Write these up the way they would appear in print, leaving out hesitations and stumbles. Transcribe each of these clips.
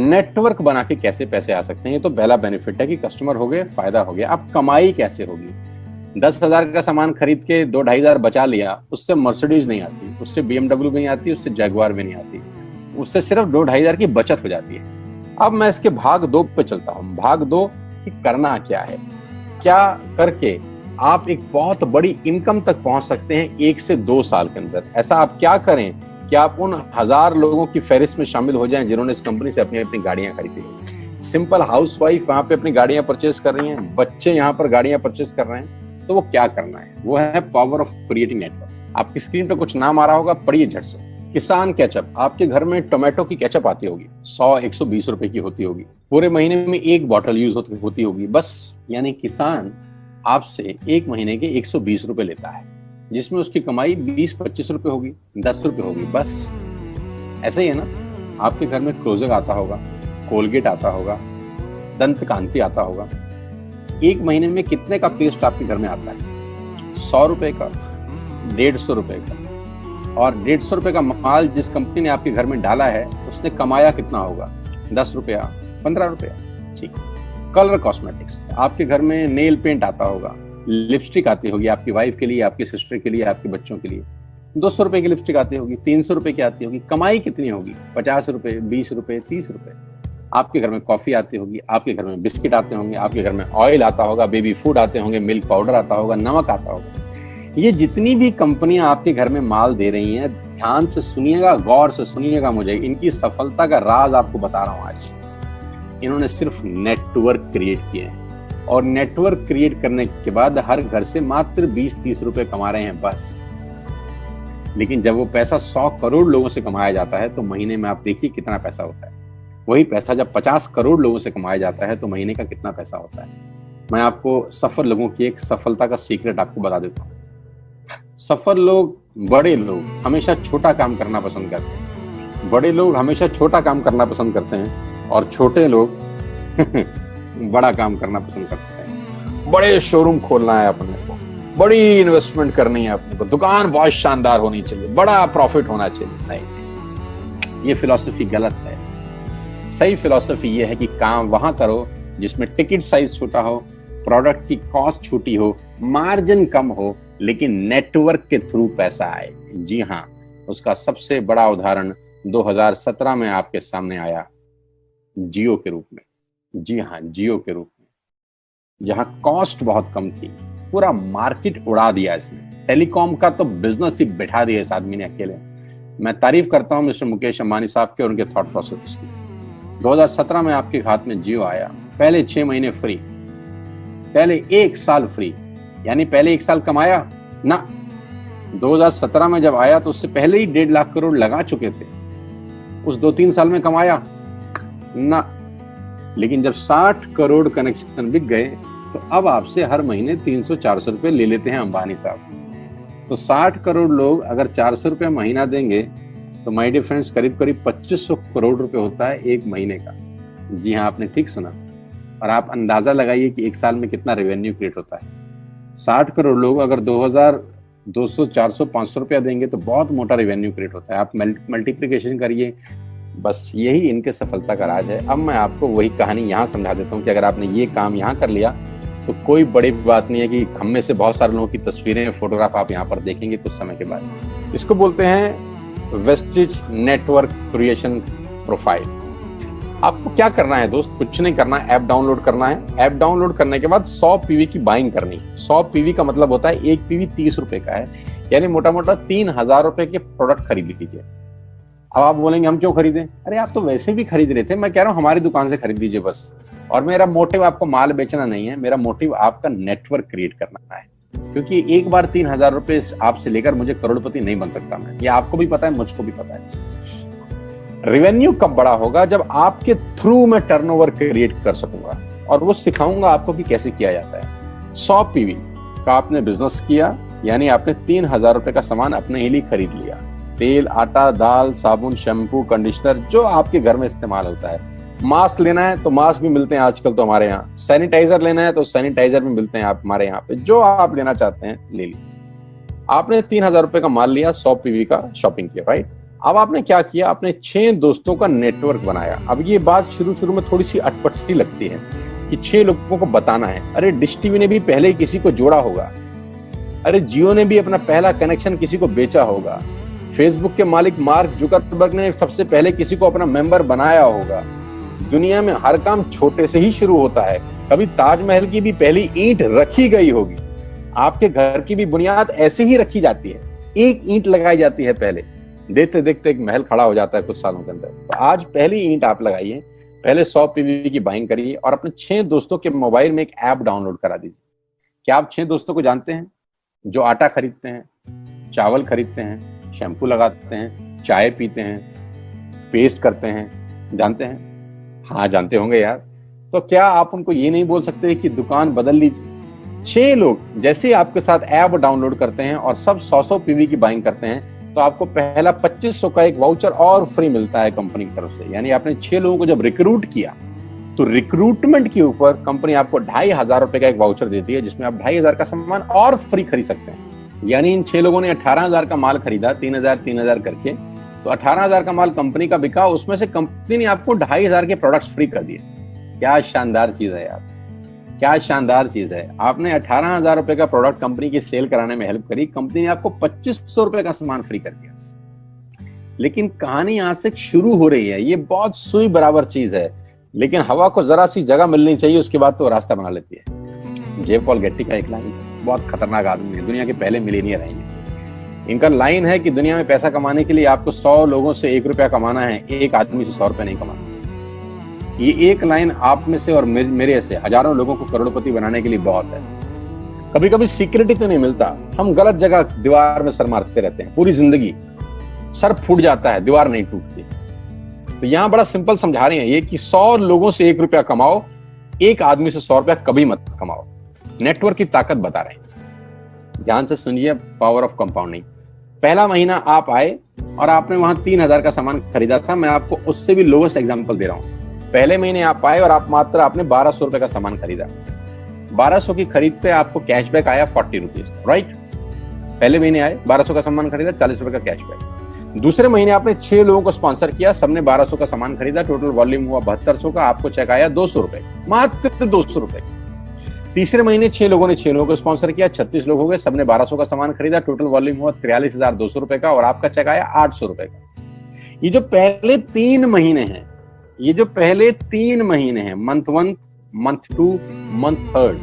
Network बना के कैसे पैसे आ सकते हैं, ये तो पहला बेनिफिट है कि कस्टमर हो गए, फायदा हो गया। अब कमाई कैसे होगी? 10,000 का सामान खरीद के 2-2,500 बचा लिया, उससे मर्सिडीज नहीं आती, उससे BMW भी नहीं आती, उससे जैगवार भी नहीं आती, उससे सिर्फ 2-2,500 की बचत हो जाती है। अब मैं इसके भाग 2 पे चलता हूँ। भाग 2 कि करना क्या है, क्या करके आप एक बहुत बड़ी इनकम तक पहुंच सकते हैं 1 से 2 साल के अंदर। ऐसा आप क्या करें कि आप उन 1000 लोगों की फहरिस्त में शामिल हो जाएं जिन्होंने इस कंपनी से अपनी अपनी गाड़ियां खरीदी। सिंपल हाउसवाइफ वहां पे अपनी गाड़ियां परचेज कर रही हैं, बच्चे यहाँ पर गाड़ियां परचेज कर रहे हैं। तो वो क्या करना है, वो है पावर ऑफ क्रिएटिंग नेटवर्क। आपकी स्क्रीन पर कुछ नाम आ रहा होगा, पढ़िए झट से। किसान केचप, आपके घर में टोमेटो की केचप आती होगी, 100-120 रुपए की होती होगी, पूरे महीने में 1 बॉटल यूज होती होगी बस। यानी किसान आपसे 1 महीने के 120 रुपए लेता है, जिसमें उसकी कमाई 20-25 रुपए होगी, 10 रुपए होगी बस। ऐसा ही है ना, आपके घर में क्लोजर आता होगा, कोलगेट आता होगा, दंत कांति आता होगा। 1 महीने में कितने का पेस्ट आपके घर में आता है? 100 रुपए का, 150 रुपए का। और 150 रुपए का माल जिस कंपनी ने आपके घर में डाला है, उसने कमाया कितना होगा? 10 रुपया, 15 रुपया। ठीक। कलर कॉस्मेटिक्स, आपके घर में नेल पेंट आता होगा, लिपस्टिक आती होगी आपकी वाइफ के लिए, आपकी सिस्टर के लिए, आपके बच्चों के लिए। 200 रुपए की लिपस्टिक आती होगी, 300 रुपए की आती होगी। कमाई कितनी होगी? 50 रुपए, 20 रुपए, 30 रुपए। आपके घर में कॉफी आती होगी, आपके घर में बिस्किट आते होंगे, आपके घर में ऑयल आता होगा, बेबी फूड आते होंगे, मिल्क पाउडर आता होगा, नमक आता होगा। ये जितनी भी कंपनियां आपके घर में माल दे रही हैं, ध्यान से सुनिएगा, गौर से सुनिएगा, मुझे इनकी सफलता का राज आपको बता रहा हूं आज। इन्होंने सिर्फ नेटवर्क क्रिएट किए हैं, और नेटवर्क क्रिएट करने के बाद हर घर से मात्र 20-30 रुपए कमा रहे हैं बस। लेकिन जब वो पैसा 100 करोड़ लोगों से कमाया जाता है तो महीने में आप देखिए कितना पैसा होता है। वही पैसा जब 50 करोड़ लोगों से कमाया जाता है तो महीने का कितना पैसा होता है। मैं आपको सफल लोगों की एक सफलता का सीक्रेट आपको बता देता हूँ। सफल लोग, बड़े लोग हमेशा छोटा काम करना पसंद करते हैं। बड़े लोग हमेशा छोटा काम करना पसंद करते हैं, और छोटे लोग बड़ा काम करना पसंद करते हैं। बड़े शोरूम खोलना है अपने को, बड़ी इन्वेस्टमेंट करनी है अपने को, दुकान बहुत शानदार होनी चाहिए, बड़ा प्रॉफिट होना चाहिए। नहीं, ये फिलॉसफी गलत है। सही फिलॉसफी ये है कि काम वहां करो जिसमें टिकट साइज छोटा हो, प्रोडक्ट की कॉस्ट छोटी हो, मार्जिन कम हो, लेकिन नेटवर्क के थ्रू पैसा आए। जी हाँ, उसका सबसे बड़ा उदाहरण 2017 में आपके सामने आया, जियो के रूप में। जी हाँ, जियो के रूप में, जहां कॉस्ट बहुत कम थी, पूरा मार्केट उड़ा दिया इसने। टेलीकॉम का तो बिजनेस ही बैठा दिया इस आदमी ने अकेले। मैं तारीफ करता हूं मिस्टर मुकेश अंबानी साहब के और उनके थॉट प्रोसेस की। 2017 में आपके हाथ में जियो आया, पहले 6 महीने फ्री, पहले 1 साल फ्री। यानी पहले 1 साल कमाया ना। 2017 में जब आया तो उससे पहले ही 1.5 लाख करोड़ लगा चुके थे। उस 2-3 साल में कमाया ना। लेकिन जब 60 करोड़ कनेक्शन बिक गए तो अब आपसे हर महीने 300-400 रुपए ले लेते हैं अंबानी साहब। तो 60 करोड़ लोग अगर 400 रुपए महीना देंगे तो माय डियर फ्रेंड्स, करीब करीब 2500 करोड़ रुपए होता है 1 महीने का। जी हाँ, आपने ठीक सुना। और आप अंदाजा लगाइए कि 1 साल में कितना रेवेन्यू क्रिएट होता है। 60 करोड़ लोग अगर 2200, 400, 500 रुपया देंगे तो बहुत मोटा रेवेन्यू क्रिएट होता है। आप मल्टीप्लिकेशन करिए, बस यही इनके सफलता का राज है। अब मैं आपको वही कहानी यहाँ समझा देता हूँ कि अगर आपने ये काम यहाँ कर लिया तो कोई बड़ी बात नहीं है कि हम में से बहुत सारे लोगों की तस्वीरें, फोटोग्राफ आप यहाँ पर देखेंगे कुछ समय के बाद। इसको बोलते हैं वेस्टिज नेटवर्क क्रिएशन प्रोफाइल। आपको क्या करना है दोस्त? कुछ नहीं करना है, ऐप डाउनलोड करना है। ऐप डाउनलोड करने के बाद 100 पीवी की बाइंग करनी है। 100 पीवी का मतलब होता है 1 पीवी 30 रुपए का है, यानी मोटा मोटा 3000 रुपए के प्रोडक्ट खरीद लीजिए। अब आप बोलेंगे हम क्यों खरीदें? अरे आप तो वैसे भी खरीद रहे थे, मैं कह रहा हूँ हमारी दुकान से खरीद लीजिए बस। और मेरा मोटिव आपको माल बेचना नहीं है, मेरा मोटिव आपका नेटवर्क क्रिएट करना है। क्योंकि एक बार 3000 रुपए आपसे लेकर मुझे करोड़पति नहीं बन सकता मैं, ये आपको भी पता है, मुझको भी पता है। रेवेन्यू कब बड़ा होगा? जब आपके थ्रू मैं टर्नओवर क्रिएट कर सकूंगा, और वो सिखाऊंगा आपको कि कैसे किया जाता है। 100 पीवी का आपने बिजनेस किया, यानी आपने 3000 रुपए का सामान अपने ही लिए खरीद लिया। तेल, आटा, दाल, साबुन, शैम्पू, कंडीशनर, जो आपके घर में इस्तेमाल होता है। मास्क लेना है तो मास्क भी मिलते हैं आजकल तो हमारे यहाँ। सैनिटाइजर लेना है तो सैनिटाइजर भी मिलते हैं आप हमारे यहाँ पे। जो आप लेना चाहते हैं ले लीजिए। आपने 3000 रुपए का माल लिया, 100 पीवी का शॉपिंग किया, राइट? अब आपने क्या किया, आपने 6 दोस्तों का नेटवर्क बनाया। अब ये बात शुरू में थोड़ी सी अटपटी लगती है कि 6 लोगों को बताना है। अरे डिश टीवी ने भी पहले किसी को जोड़ा होगा, अरे जियो ने भी अपना पहला कनेक्शन किसी को बेचा होगा, फेसबुक के मालिक मार्क जुकरबर्ग ने सबसे पहले किसी को अपना मेंबर बनाया होगा। दुनिया में हर काम छोटे से ही शुरू होता है। कभी ताजमहल की भी पहली ईंट रखी गई होगी, आपके घर की भी बुनियाद ऐसे ही रखी जाती है, एक ईंट लगाई जाती है पहले, देखते देखते एक महल खड़ा हो जाता है कुछ सालों के अंदर। तो आज पहली ईंट आप लगाइए, पहले 100 पीवी की बाइंग करिए और अपने 6 दोस्तों के मोबाइल में एक ऐप डाउनलोड करा दीजिए। क्या आप 6 दोस्तों को जानते हैं जो आटा खरीदते हैं, चावल खरीदते हैं, शैम्पू लगाते हैं, चाय पीते हैं, पेस्ट करते हैं? जानते हैं? हाँ जानते होंगे यार। तो क्या आप उनको ये नहीं बोल सकते कि दुकान बदल लीजिए? 6 लोग जैसे आपके साथ ऐप डाउनलोड करते हैं और सब 100 पीवी की बाइंग करते हैं तो आपको पहला 2500 का एक वाउचर और फ्री मिलता है कंपनी की तरफ से। यानी आपने 6 लोगों को जब रिक्रूट किया तो रिक्रूटमेंट के ऊपर कंपनी आपको 2500 रुपए का एक वाउचर देती है जिसमें आप 2500 का सामान और फ्री खरीद सकते हैं। यानी इन 6 लोगों ने 18,000 का माल खरीदा, 3,000 करके, तो 18,000 का माल कंपनी का बिका, उसमें से कंपनी ने आपको 2500 के प्रोडक्ट्स फ्री कर दिए। क्या शानदार चीज है यार, क्या शानदार चीज है। आपने 18,000 रुपए का प्रोडक्ट कंपनी की सेल कराने में हेल्प करी, कंपनी ने आपको 2500 रुपए का सामान फ्री कर दिया। लेकिन कहानी यहां से शुरू हो रही है। ये बहुत सुई बराबर चीज है, लेकिन हवा को जरा सी जगह मिलनी चाहिए, उसके बाद तो रास्ता बना लेती है। जे पॉल गेट्टी का एक लाइन, बहुत खतरनाक आदमी है, दुनिया के पहले मिलियनियर हैं ये। इनका लाइन है कि दुनिया में पैसा कमाने के लिए आपको 100 लोगों से 1 रुपया कमाना है, एक आदमी से 100 रुपया नहीं कमाना। ये एक लाइन आप में से और मेरे से हजारों लोगों को करोड़पति बनाने के लिए बहुत है। कभी कभी सिक्योरिटी तो नहीं मिलता, हम गलत जगह दीवार में सर मारते रहते हैं, पूरी जिंदगी सर फूट जाता है, दीवार नहीं टूटती। तो यहां बड़ा सिंपल समझा रहे हैं ये कि 100 लोगों से 1 रुपया कमाओ, एक आदमी से 100 रुपया कभी मत कमाओ। नेटवर्क की ताकत बता रहे हैं, ध्यान से सुनिए, पावर ऑफ कंपाउंडिंग। पहला महीना आप आए और आपने वहां 3,000 का सामान खरीदा था, मैं आपको उससे भी लोवेस्ट एग्जांपल दे रहा हूं। पहले महीने आप आए और आप मात्र आपने 1200 रुपए का सामान खरीदा, 1200 की खरीद पे आपको कैशबैक आया 40 रुपीज, राइट? पहले महीने आए, 1200 का सामान खरीदा, 40 रुपए का कैशबैक। दूसरे महीने आपने 6 लोगों को स्पॉन्सर किया, सबने 1200 का सामान खरीदा, टोटल वॉल्यूम हुआ 7200 का, आपको चेक आया 200 रुपए, मात्र 200 रुपए। तीसरे महीने 6 लोगों ने 6 लोगों को स्पॉन्सर किया, 36 लोग हो गए, सबने 1200 का सामान खरीदा, टोटल वॉल्यूम हुआ 43,200 रुपए का और आपका चेक आया 800 रुपए का। ये जो पहले 3 महीने हैं, ये जो पहले 3 महीने हैं, मंथ 1, मंथ 2, मंथ 3,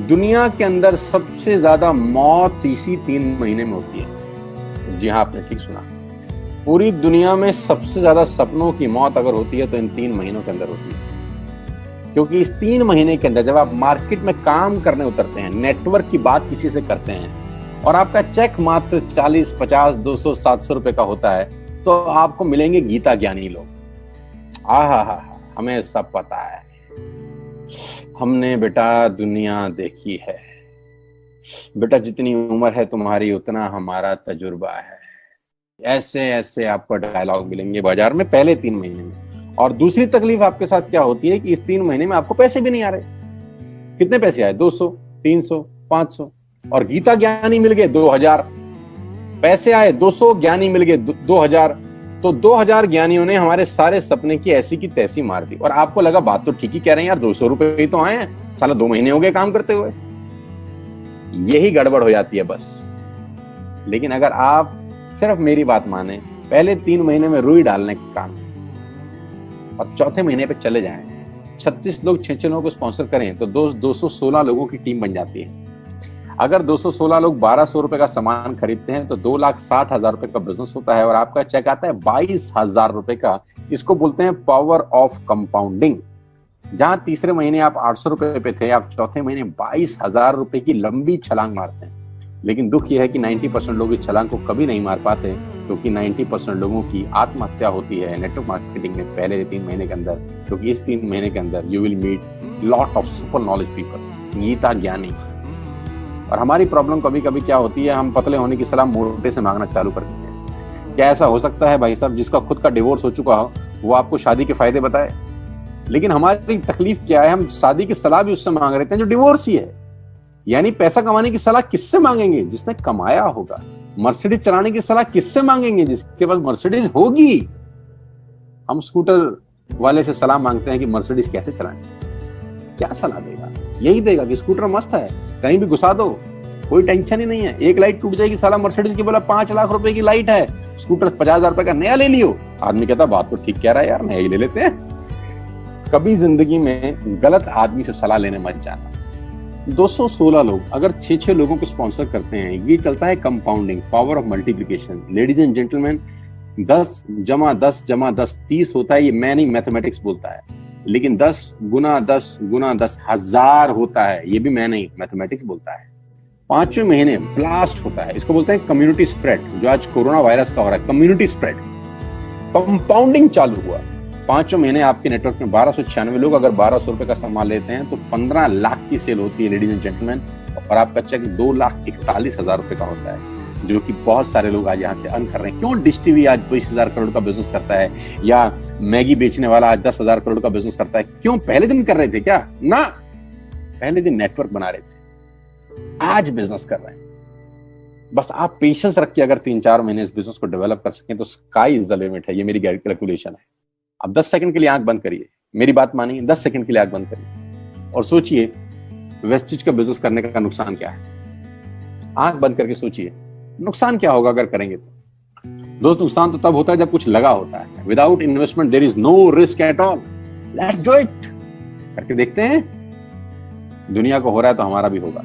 दुनिया के अंदर सबसे ज्यादा मौत इसी 3 महीने में होती है। जी हाँ, आपने ठीक सुना, पूरी दुनिया में सबसे ज्यादा सपनों की मौत अगर होती है तो इन 3 महीनों के अंदर होती है। क्योंकि इस 3 महीने के अंदर जब आप मार्केट में काम करने उतरते हैं, नेटवर्क की बात किसी से करते हैं और आपका चेक मात्र 40, 50, 200, 700 रुपए का होता है, तो आपको मिलेंगे गीता ज्ञानी लोग। आहा, हमें सब पता है, हमने बेटा दुनिया देखी है, बेटा जितनी उम्र है तुम्हारी उतना हमारा तजुर्बा है। ऐसे ऐसे आपको डायलॉग मिलेंगे बाजार में पहले 3 महीने में। और दूसरी तकलीफ आपके साथ क्या होती है कि इस 3 महीने में आपको पैसे भी नहीं आ रहे। कितने पैसे आए? 200, 300, 500, और गीता ज्ञानी मिल गए 2000। पैसे आए 200, ज्ञानी मिल गए 2000, तो 2000 ज्ञानियों ने हमारे सारे सपने की ऐसी की तैसी मार दी। और आपको लगा बात तो ठीक ही कह रहे हैं यार, 200 रुपए ही तो आए हैं, साला 2 महीने हो गए काम करते हुए। यही गड़बड़ हो जाती है बस। लेकिन अगर आप सिर्फ मेरी बात माने, पहले 3 महीने में रुई डालने का काम और चौथे महीने पे चले जाएं, 36 लोग 6 लोगों को स्पॉन्सर करें तो 216 लोगों की टीम बन जाती है। अगर 216 लोग 1200 रुपए का सामान खरीदते हैं तो 2,60,000 रुपए का बिजनेस होता है और आपका चेक आता है 22,000 रुपए का। इसको बोलते हैं पावर ऑफ कंपाउंडिंग। जहां तीसरे महीने आप 800 रुपए पे थे, आप चौथे महीने 22,000 रुपए की लंबी छलांग मारते हैं। लेकिन दुख यह है कि 90% लोग इस छलांग को कभी नहीं मार पाते, क्योंकि 90% लोगों की आत्महत्या होती है नेटवर्क मार्केटिंग में पहले 3 महीने के अंदर। क्योंकि इस 3 महीने के अंदर you will meet lot of super knowledge people, गीता ज्ञानी। और हमारी प्रॉब्लम कभी कभी क्या होती है, हम पतले होने की सलाह मोटे से मांगना चालू कर देते हैं। क्या ऐसा हो सकता है भाई साहब, जिसका खुद का डिवोर्स हो चुका हो वो आपको शादी के फायदे बताए? लेकिन हमारी तकलीफ क्या है, हम शादी की सलाह भी उससे मांग रहे थे जो डिवोर्स ही है। यानी पैसा कमाने की सलाह किससे मांगेंगे? जिसने कमाया होगा। मर्सिडीज चलाने की सलाह किससे मांगेंगे? जिसके पास मर्सिडीज होगी। हम स्कूटर वाले से सलाह मांगते हैं कि मर्सिडीज कैसे चलाएं। क्या सलाह देगा? यही देगा कि स्कूटर मस्त है, कहीं भी घुसा दो, कोई टेंशन ही नहीं है। एक लाइट टूट जाएगी, साला मर्सिडीज की बोला 5 लाख रुपए की लाइट है, स्कूटर 50,000 रुपए का नया ले लियो। आदमी कहता बात तो ठीक कह रहा है यार, नया ही ले लेते हैं। कभी जिंदगी में गलत आदमी से सलाह लेने मत जाना। 216 लोग अगर 6-6 लोगों को स्पॉन्सर करते हैं, ये चलता है compounding, power of multiplication. Ladies and gentleman, 10 × 10 × 10 30 होता है। ये मैं नहीं, मैथमेटिक्स बोलता है। लेकिन 10 × 10 × 10 1000 होता है। ये भी मैं नहीं, मैथमेटिक्स बोलता है। 5वें महीने ब्लास्ट होता है, इसको बोलते हैं कम्युनिटी स्प्रेड, जो आज कोरोना वायरस का हो रहा है। कम्युनिटी स्प्रेड, कंपाउंडिंग चालू हुआ। 5वें महीने आपके नेटवर्क में 1296 लोग अगर 1200 रुपए का सामान लेते हैं तो 15 लाख की सेल होती है लेडीज एंड जेंटलमैन। और आपका चेक 2,41,000 रुपए का होता है, जो कि बहुत सारे लोग आज यहाँ से अर्न कर रहे हैं। क्यों डिश टीवी आज 20,000 करोड़ का बिजनेस करता है, या मैगी बेचने वाला आज 10,000 करोड़ का बिजनेस करता है? क्यों? पहले दिन कर रहे थे क्या? ना, पहले दिन नेटवर्क बना रहे थे, आज बिजनेस कर रहे हैं। बस आप पेशेंस रख के अगर 3-4 महीने इस बिजनेस को डेवलप कर सकें तो स्काई इज द लिमिट है। ये मेरी कैलकुलेशन है। अब 10 सेकंड के लिए आंख बंद करिए, मेरी बात मानिए, 10 सेकंड के लिए आंख बंद करिए और सोचिए वेस्टेज का बिजनेस करने का नुकसान क्या है। आंख बंद करके सोचिए नुकसान क्या होगा अगर करेंगे तो। दोस्त, नुकसान तो तब होता है जब कुछ लगा होता है। Without investment there is no risk at all. Let's do it. करके देखते हैं, दुनिया को हो रहा है तो हमारा भी होगा।